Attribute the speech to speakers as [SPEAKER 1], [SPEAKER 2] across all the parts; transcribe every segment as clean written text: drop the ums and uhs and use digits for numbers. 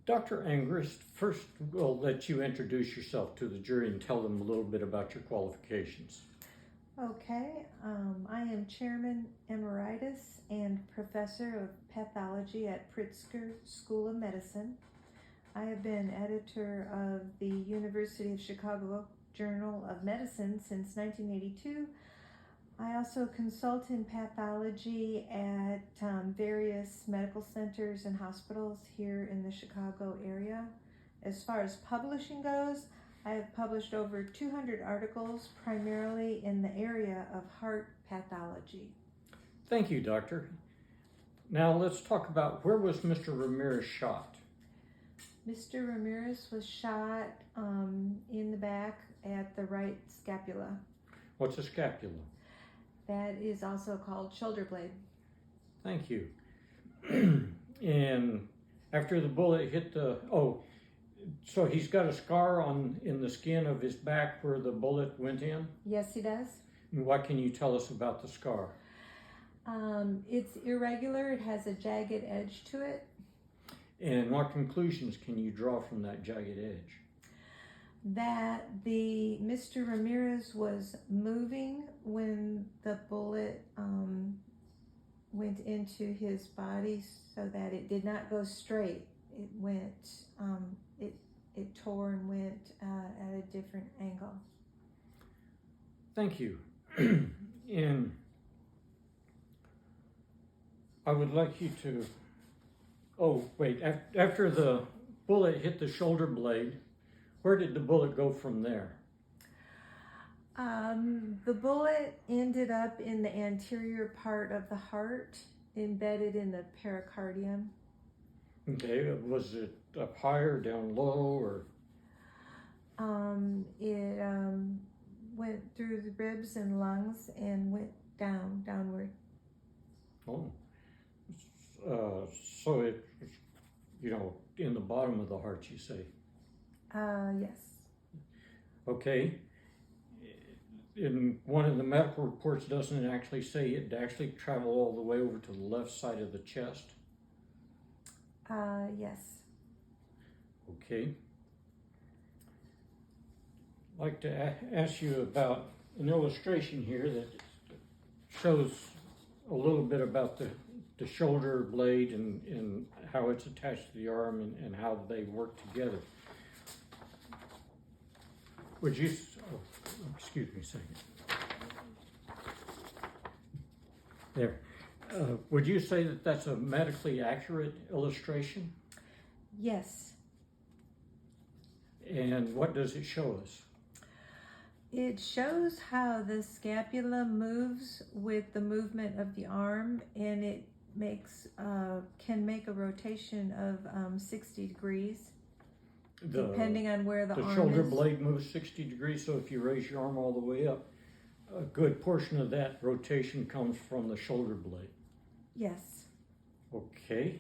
[SPEAKER 1] Dr. Angrist, first we'll let you introduce yourself to the jury and tell them a little bit about your qualifications.
[SPEAKER 2] Okay, I am Chairman Emeritus and Professor of Pathology at Pritzker School of Medicine. I have been editor of the University of Chicago Journal of Medicine since 1982. I also consult in pathology at various medical centers and hospitals here in the Chicago area. As far as publishing goes, I have published over 200 articles, primarily in the area of heart pathology.
[SPEAKER 1] Thank you, Doctor. Now let's talk about where was Mr. Ramirez shot?
[SPEAKER 2] Mr. Ramirez was shot in the back at the right scapula.
[SPEAKER 1] What's a scapula?
[SPEAKER 2] That is also called shoulder blade.
[SPEAKER 1] Thank you. And after the bullet hit so he's got a scar in the skin of his back where the bullet went in?
[SPEAKER 2] Yes, he does.
[SPEAKER 1] And what can you tell us about the scar?
[SPEAKER 2] It's irregular. It has a jagged edge to it.
[SPEAKER 1] And what conclusions can you draw from that jagged edge?
[SPEAKER 2] That Mr. Ramirez was moving when the bullet went into his body, so that it did not go straight. It went, it tore and went at a different angle.
[SPEAKER 1] Thank you. And I would like you to, after the bullet hit the shoulder blade, where did the bullet go from there?
[SPEAKER 2] The bullet ended up in the anterior part of the heart, embedded in the pericardium.
[SPEAKER 1] Okay, was it up higher, down low, or?
[SPEAKER 2] It went through the ribs and lungs and went downward.
[SPEAKER 1] Oh, so it was, in the bottom of the heart, you say?
[SPEAKER 2] Yes.
[SPEAKER 1] Okay. In one of the medical reports, doesn't it actually say it actually traveled all the way over to the left side of the chest?
[SPEAKER 2] Yes.
[SPEAKER 1] Okay. I'd like to ask you about an illustration here that shows a little bit about the shoulder blade and how it's attached to the arm and how they work together. Would you, excuse me a second. There. Would you say that that's a medically accurate illustration?
[SPEAKER 2] Yes.
[SPEAKER 1] And what does it show us?
[SPEAKER 2] It shows how the scapula moves with the movement of the arm, and it can make a rotation of 60 degrees. Depending on where the arm is.
[SPEAKER 1] The shoulder blade moves 60 degrees, so if you raise your arm all the way up, a good portion of that rotation comes from the shoulder blade.
[SPEAKER 2] Yes.
[SPEAKER 1] Okay.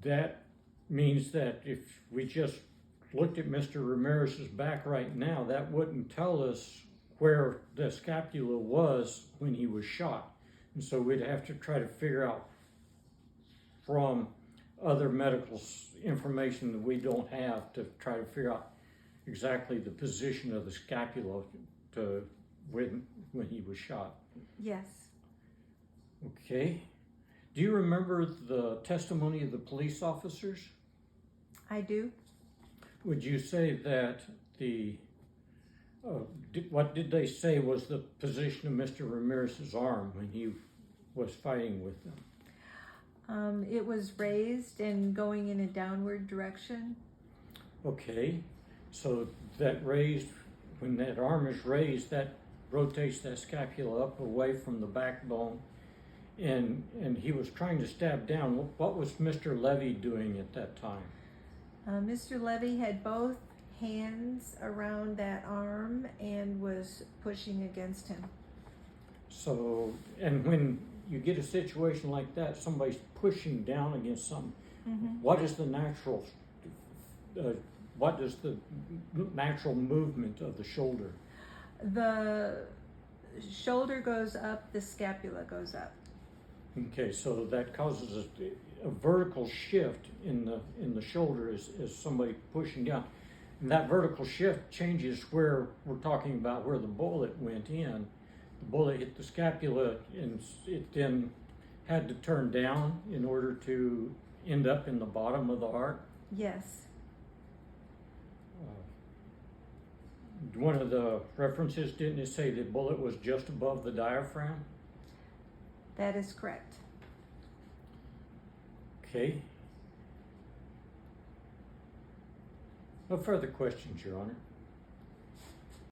[SPEAKER 1] That means that if we just looked at Mr. Ramirez's back right now, that wouldn't tell us where the scapula was when he was shot. And so we'd have to try to figure out from other medical information that we don't have to try to figure out exactly the position of the scapula when he was shot.
[SPEAKER 2] Yes.
[SPEAKER 1] Okay. Do you remember the testimony of the police officers?
[SPEAKER 2] I do.
[SPEAKER 1] Would you say that what did they say was the position of Mr. Ramirez's arm when he was fighting with them?
[SPEAKER 2] It was raised and going in a downward direction.
[SPEAKER 1] Okay, so when that arm is raised, that rotates that scapula up away from the backbone, and he was trying to stab down. What was Mr. Levy doing at that time?
[SPEAKER 2] Mr. Levy had both hands around that arm and was pushing against him.
[SPEAKER 1] So, and when you get a situation like that, somebody's pushing down against something, what is the natural movement of the shoulder?
[SPEAKER 2] The shoulder goes up, the scapula goes up.
[SPEAKER 1] Okay, so that causes a vertical shift in the shoulder as somebody pushing down. And that vertical shift changes where we're talking about where the bullet went in. The bullet hit the scapula and it then had to turn down in order to end up in the bottom of the heart.
[SPEAKER 2] Yes.
[SPEAKER 1] One of the references, didn't it say the bullet was just above the diaphragm?
[SPEAKER 2] That is correct.
[SPEAKER 1] Okay. No further questions, Your Honor.